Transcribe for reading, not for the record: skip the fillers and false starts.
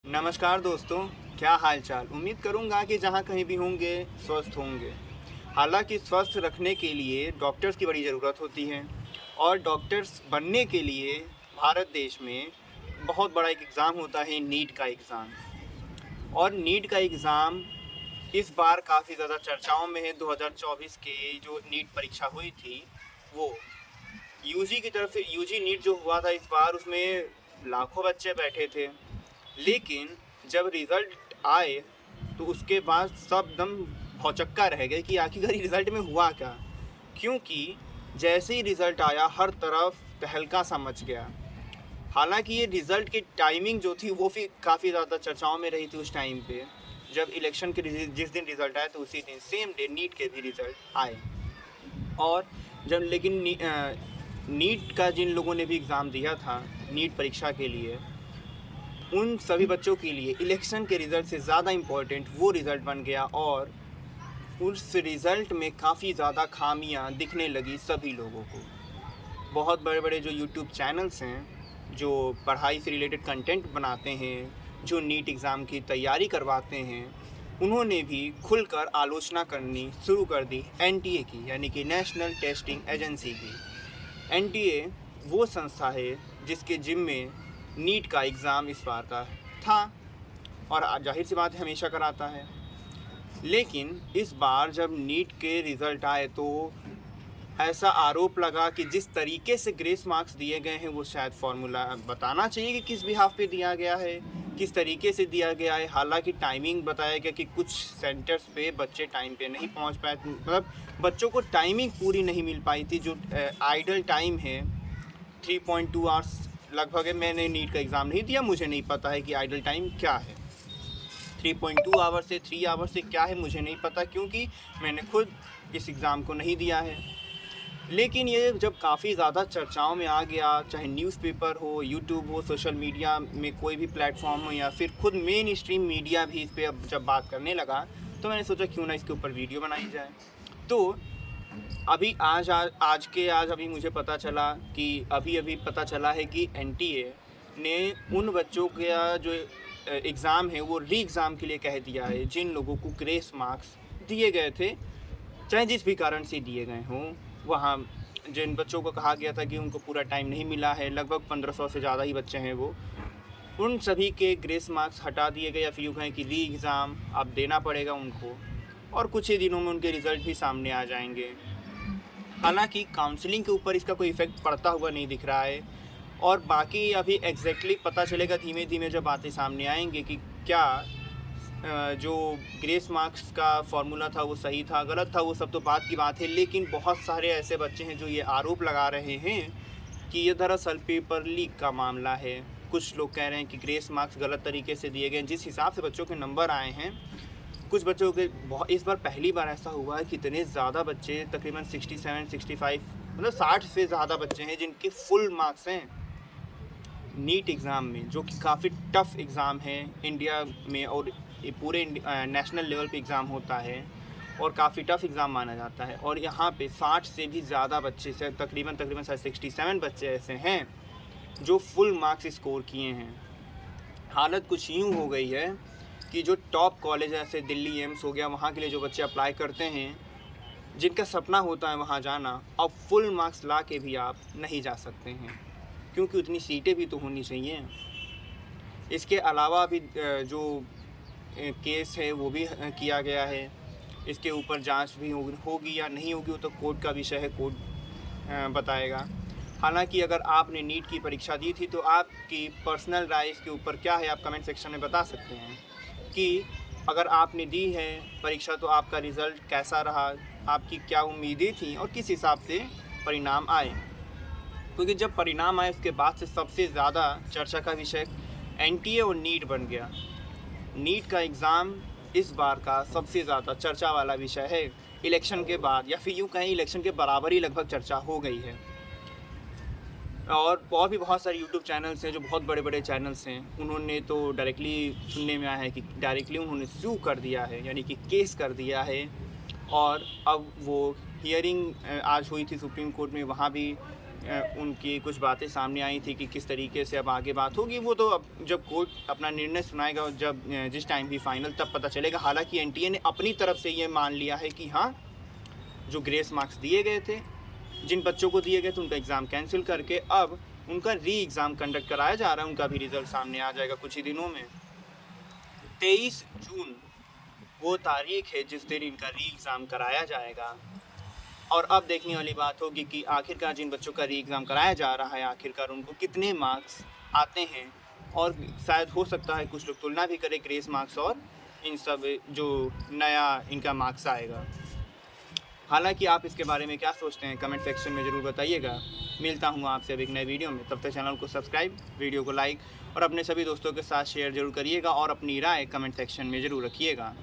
नमस्कार दोस्तों, क्या हाल चाल। उम्मीद करूंगा कि जहां कहीं भी होंगे स्वस्थ होंगे। हालांकि स्वस्थ रखने के लिए डॉक्टर्स की बड़ी ज़रूरत होती है और डॉक्टर्स बनने के लिए भारत देश में बहुत बड़ा एक एग्ज़ाम होता है, नीट का एग्ज़ाम। और नीट का एग्ज़ाम इस बार काफ़ी ज़्यादा चर्चाओं में है। 2024 के जो नीट परीक्षा हुई थी वो यूजी की तरफ से यूजी नीट जो हुआ था इस बार, उसमें लाखों बच्चे बैठे थे। लेकिन जब रिज़ल्ट आए तो उसके बाद सब दम भौचक्का रह गए कि आखिरकार रिज़ल्ट में हुआ क्या। क्योंकि जैसे ही रिज़ल्ट आया हर तरफ तहलका सा मच गया। हालांकि ये रिज़ल्ट की टाइमिंग जो थी वो भी काफ़ी ज़्यादा चर्चाओं में रही थी उस टाइम पे। जब इलेक्शन के जिस दिन रिज़ल्ट आया तो उसी दिन सेम डे नीट के भी रिज़ल्ट आए। और जब लेकिन नीट का जिन लोगों ने भी एग्ज़ाम दिया था नीट परीक्षा के लिए, उन सभी बच्चों के लिए इलेक्शन के रिज़ल्ट से ज़्यादा इम्पोर्टेंट वो रिज़ल्ट बन गया। और उस रिज़ल्ट में काफ़ी ज़्यादा खामियां दिखने लगी सभी लोगों को। बहुत बड़े बड़े जो यूट्यूब चैनल्स हैं जो पढ़ाई से रिलेटेड कंटेंट बनाते हैं, जो नीट एग्ज़ाम की तैयारी करवाते हैं, उन्होंने भी खुलकर आलोचना करनी शुरू कर दी एनटीए की, यानी कि नेशनल टेस्टिंग एजेंसी की। एनटीए वो संस्था है जिसके जिम्मे नीट का एग्ज़ाम इस बार का था और जाहिर सी बात है हमेशा कराता है। लेकिन इस बार जब नीट के रिज़ल्ट आए तो ऐसा आरोप लगा कि जिस तरीके से ग्रेस मार्क्स दिए गए हैं वो शायद फार्मूला बताना चाहिए कि किस बिहाफ पे दिया गया है, किस तरीके से दिया गया है। हालांकि टाइमिंग बताया गया कि कुछ सेंटर्स पे बच्चे टाइम पे नहीं पहुंच पाए, मतलब बच्चों को टाइमिंग पूरी नहीं मिल पाई थी। जो आइडल टाइम है 3.2 आवर्स लगभग है। मैंने नीट का एग्ज़ाम नहीं दिया, मुझे नहीं पता है कि आइडल टाइम क्या है। 3.2 आवर्स से 3 आवर्स से क्या है मुझे नहीं पता, क्योंकि मैंने खुद इस एग्ज़ाम को नहीं दिया है। लेकिन ये जब काफ़ी ज़्यादा चर्चाओं में आ गया, चाहे न्यूज़पेपर हो, यूट्यूब हो, सोशल मीडिया में कोई भी प्लेटफॉर्म हो, या फिर खुद मेन स्ट्रीम मीडिया भी इस पर अब जब बात करने लगा, तो मैंने सोचा क्यों ना इसके ऊपर वीडियो बनाई जाए। तो अभी आज अभी मुझे पता चला कि अभी पता चला है कि एनटीए ने उन बच्चों का जो एग्ज़ाम है वो री एग्ज़ाम के लिए कह दिया है, जिन लोगों को ग्रेस मार्क्स दिए गए थे, चाहे जिस भी कारण से दिए गए हों। वहाँ जिन बच्चों को कहा गया था कि उनको पूरा टाइम नहीं मिला है, लगभग 1500 से ज़्यादा ही बच्चे हैं वो, उन सभी के ग्रेस मार्क्स हटा दिए गए, या फिर यूँ कहें कि री एग्ज़ाम अब देना पड़ेगा उनको। और कुछ ही दिनों में उनके रिज़ल्ट भी सामने आ जाएंगे। हालांकि काउंसलिंग के ऊपर इसका कोई इफ़ेक्ट पड़ता हुआ नहीं दिख रहा है। और बाकी अभी एग्जैक्टली पता चलेगा धीमे धीमे जब बातें सामने आएंगे कि क्या जो ग्रेस मार्क्स का फॉर्मूला था वो सही था गलत था, वो सब तो बात की बात है। लेकिन बहुत सारे ऐसे बच्चे हैं जो ये आरोप लगा रहे हैं कि ये दरअसल पेपर लीक का मामला है। कुछ लोग कह रहे हैं कि ग्रेस मार्क्स गलत तरीके से दिए गए। जिस हिसाब से बच्चों के नंबर आए हैं, कुछ बच्चों के इस बार पहली बार ऐसा हुआ है कि इतने ज़्यादा बच्चे, तकरीबन 67 65, मतलब 60 से ज़्यादा बच्चे हैं जिनके फुल मार्क्स हैं नीट एग्ज़ाम में, जो कि काफ़ी टफ़ एग्ज़ाम है इंडिया में। और ये पूरे नेशनल लेवल पे एग्ज़ाम होता है और काफ़ी टफ़ एग्ज़ाम माना जाता है। और यहाँ पे 60 से भी ज़्यादा बच्चे से तकरीबन 67 बच्चे ऐसे हैं जो फुल मार्क्स स्कोर किए हैं। हालत कुछ यूँ हो गई है कि जो टॉप कॉलेज जैसे दिल्ली एम्स हो गया, वहाँ के लिए जो बच्चे अप्लाई करते हैं, जिनका सपना होता है वहाँ जाना, अब फुल मार्क्स ला के भी आप नहीं जा सकते हैं, क्योंकि उतनी सीटें भी तो होनी चाहिए। इसके अलावा अभी जो केस है वो भी किया गया है। इसके ऊपर जांच भी होगी या नहीं होगी वो तो कोर्ट का विषय है, कोर्ट बताएगा। हालांकि अगर आपने नीट की परीक्षा दी थी तो आपकी पर्सनल राय इसके ऊपर क्या है, आप कमेंट सेक्शन में बता सकते हैं कि अगर आपने दी है परीक्षा तो आपका रिज़ल्ट कैसा रहा, आपकी क्या उम्मीदें थी और किस हिसाब से परिणाम आए। क्योंकि जब परिणाम आए उसके बाद से सबसे ज़्यादा चर्चा का विषय एनटीए और नीट बन गया। नीट का एग्ज़ाम इस बार का सबसे ज़्यादा चर्चा वाला विषय है इलेक्शन के बाद, या फिर यूँ कहें इलेक्शन के बराबर ही लगभग चर्चा हो गई है। और भी बहुत सारे यूट्यूब चैनल्स हैं जो बहुत बड़े बड़े चैनल्स हैं, उन्होंने तो डायरेक्टली सुनने में आया है कि डायरेक्टली उन्होंने सू कर दिया है, यानी कि केस कर दिया है। और अब वो हियरिंग आज हुई थी सुप्रीम कोर्ट में, वहाँ भी उनकी कुछ बातें सामने आई थी कि किस तरीके से अब आगे बात होगी, वो तो अब जब कोर्ट अपना निर्णय सुनाएगा, जब जिस टाइम भी फाइनल, तब पता चलेगा। हालांकि एनटीए ने अपनी तरफ से ये मान लिया है कि हाँ, जो ग्रेस मार्क्स दिए गए थे, जिन बच्चों को दिए गए थे, उनका एग्ज़ाम कैंसिल करके अब उनका री एग्ज़ाम कंडक्ट कराया जा रहा है। उनका भी रिज़ल्ट सामने आ जाएगा कुछ ही दिनों में। 23 जून वो तारीख है जिस दिन इनका री एग्ज़ाम कराया जाएगा। और अब देखने वाली बात होगी कि आखिरकार जिन बच्चों का री एग्ज़ाम कराया जा रहा है, आखिरकार उनको कितने मार्क्स आते हैं। और शायद हो सकता है कुछ लोग तुलना भी करें ग्रेस मार्क्स और इन सब जो नया इनका मार्क्स आएगा। हालांकि आप इसके बारे में क्या सोचते हैं, कमेंट सेक्शन में ज़रूर बताइएगा। मिलता हूँ आपसे अब एक नए वीडियो में। तब तक चैनल को सब्सक्राइब, वीडियो को लाइक और अपने सभी दोस्तों के साथ शेयर ज़रूर करिएगा और अपनी राय कमेंट सेक्शन में ज़रूर रखिएगा।